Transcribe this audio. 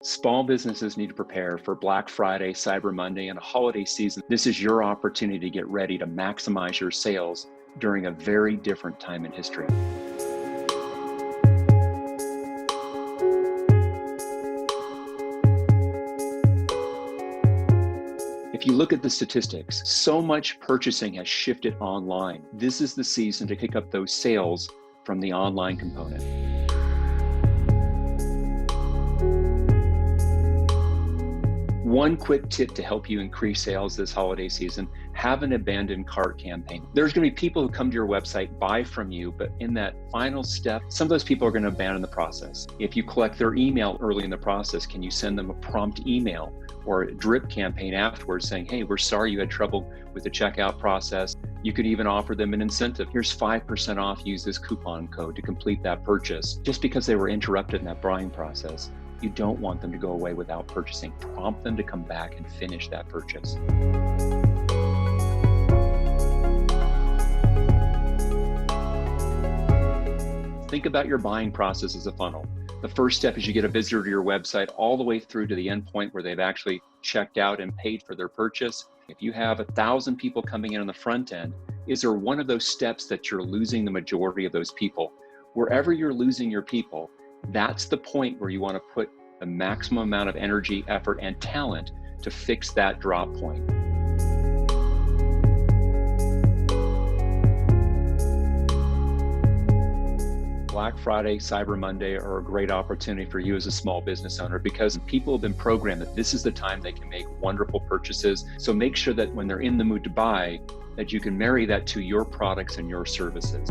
Small businesses need to prepare for Black Friday, Cyber Monday, and a holiday season. This is your opportunity to get ready to maximize your sales during a very different time in history. If you look at the statistics, so much purchasing has shifted online. This is the season to pick up those sales from the online component. One quick tip to help you increase sales this holiday season: have an abandoned cart campaign. There's going to be people who come to your website, buy from you, but in that final step, some of those people are going to abandon the process. If you collect their email early in the process, can you send them a prompt email or a drip campaign afterwards saying, hey, we're sorry you had trouble with the checkout process. You could even offer them an incentive. Here's 5% off, use this coupon code to complete that purchase. Just because they were interrupted in that buying process, you don't want them to go away without purchasing. Prompt them to come back and finish that purchase. Think about your buying process as a funnel. The first step is you get a visitor to your website all the way through to the end point where they've actually checked out and paid for their purchase. If you have 1,000 people coming in on the front end, is there one of those steps that you're losing the majority of those people? Wherever you're losing your people, that's the point where you want to put the maximum amount of energy, effort, and talent to fix that drop point. Black Friday, Cyber Monday are a great opportunity for you as a small business owner because people have been programmed that this is the time they can make wonderful purchases. So make sure that when they're in the mood to buy, that you can marry that to your products and your services.